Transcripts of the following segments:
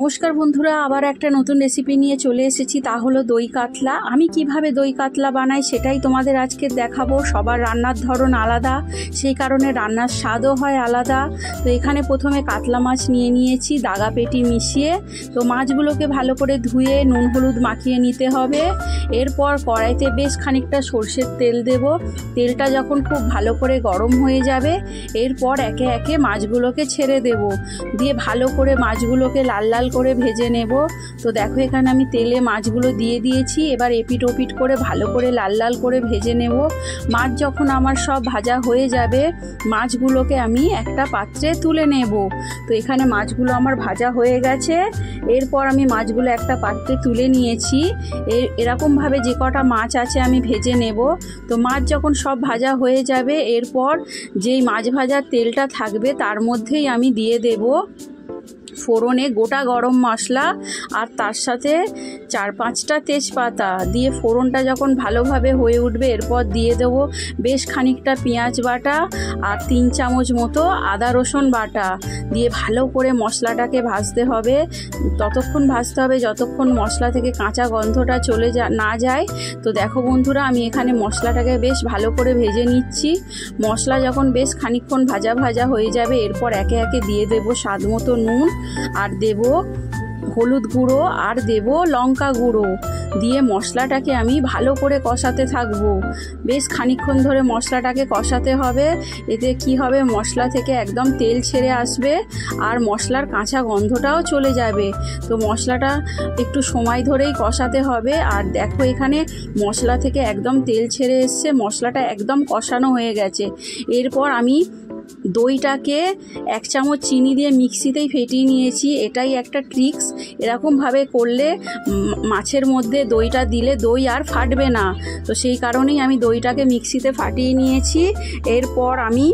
নমস্কার বন্ধুরা, আবার একটা নতুন রেসিপি নিয়ে চলে এসেছি, তা হলো দই কাতলা। আমি কিভাবে দই কাতলা বানাই সেটাই তোমাদের আজকে দেখাবো। সবার রান্নার ধরন আলাদা, সেই কারণে রান্নার স্বাদও হয় আলাদা। তো এখানে প্রথমে কাতলা মাছ নিয়ে নিয়েছি দাগা পেটি মিশিয়ে। তো মাছগুলোকে ভালো করে ধুয়ে নুন হলুদ মাখিয়ে নিতে হবে। এরপর কড়াইতে বেশ খানিকটা সর্ষের তেল দেব। তেলটা যখন খুব ভালো করে গরম হয়ে যাবে, এরপর একে একে মাছগুলোকে ছেড়ে দেব। দিয়ে ভালো করে মাছগুলোকে লাল লাল করে ভেজে নেব। তো দেখো এখানে আমি তেলে মাছগুলো দিয়ে দিয়েছি। এবার এপিট ওপিট করে ভালো করে লাল লাল করে ভেজে নেব। মাছ যখন আমার সব ভাজা হয়ে যাবে, মাছগুলোকে আমি একটা পাত্রে তুলে নেব। তো এখানে মাছগুলো আমার ভাজা হয়ে গেছে। এরপর আমি মাছগুলো একটা পাত্রে তুলে নিয়েছি। এরকমভাবে যে কটা মাছ আছে আমি ভেজে নেব। তো মাছ যখন সব ভাজা হয়ে যাবে, এরপর যেই মাছ ভাজার তেলটা থাকবে তার মধ্যেই আমি দিয়ে দেব ফোড়নে গোটা গরম মশলা আর তার সাথে 4-5টা তেজপাতা দিয়ে ফোড়নটা যখন ভালোভাবে হয়ে উঠবে, এরপর দিয়ে দেবো বেশ খানিকটা পেঁয়াজ বাটা আর 3 চামচ মতো আদা রসুন বাটা দিয়ে ভালো করে মশলাটাকে ভাজতে হবে। ততক্ষণ ভাজতে হবে যতক্ষণ মশলা থেকে কাঁচা গন্ধটা চলে না যায়। তো দেখো বন্ধুরা, আমি এখানে মশলাটাকে বেশ ভালো করে ভেজে নিচ্ছি। মশলা যখন বেশ খানিকক্ষণ ভাজা ভাজা হয়ে যাবে, এরপর একে একে দিয়ে দেবো স্বাদ মতো নুন আর দেব হলুদ গুঁড়ো আর দেব লঙ্কা গুঁড়ো দিয়ে মশলাটাকে আমি ভালো করে কষাতে থাকবো। বেশ খানিকক্ষণ ধরে মশলাটাকে কষাতে হবে। এতে কি হবে, মশলা থেকে একদম তেল ছেড়ে আসবে আর মশলার কাঁচা গন্ধটাও চলে যাবে। তো মশলাটা একটু সময় ধরেই কষাতে হবে। আর দেখো এখানে মশলা থেকে একদম তেল ছেড়ে এসছে, মশলাটা একদম কষানো হয়ে গেছে। এরপর আমি দইটাকে 1 চামচ চিনি দিয়ে মিক্সিতেই ফেটিয়ে নিয়েছি। এটাই একটা ট্রিক্স। এরকমভাবে করলে মাছের মধ্যে দইটা দিলে দই আর ফাটবে না। তো সেই কারণেই আমি দইটাকে মিক্সিতে ফাটিয়ে নিয়েছি। এরপর আমি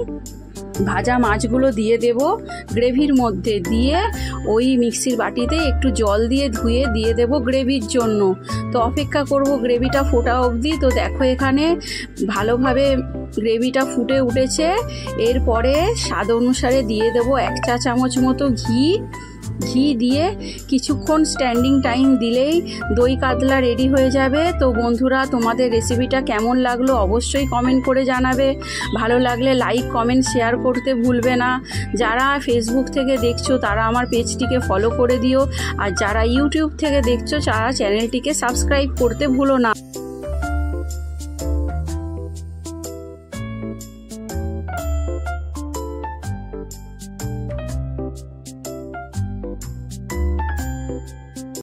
ভাজা মাছগুলো দিয়ে দেব গ্রেভির মধ্যে, দিয়ে ওই মিক্সির বাটিতে একটু জল দিয়ে ধুয়ে দিয়ে দেব গ্রেভির জন্য। তো অপেক্ষা করব গ্রেভিটা ফোটা অবধি। তো দেখো এখানে ভালোভাবে গ্রেভিটা ফুটে উঠেছে। এরপরে স্বাদ অনুসারে দিয়ে দেব 1 চা চামচ মতো ঘি দিয়ে কিছুক্ষণ স্ট্যান্ডিং টাইম দিলেই দই কাতলা রেডি হয়ে যাবে। তো বন্ধুরা, তোমাদের রেসিপিটা কেমন লাগলো অবশ্যই কমেন্ট করে জানাবে। ভালো লাগলে লাইক কমেন্ট শেয়ার করতে ভুলবে না। যারা ফেসবুক থেকে দেখছো তারা আমার পেজটিকে ফলো করে দিও, আর যারা ইউটিউব থেকে দেখছো তারা চ্যানেলটিকে সাবস্ক্রাইব করতে ভুলো না।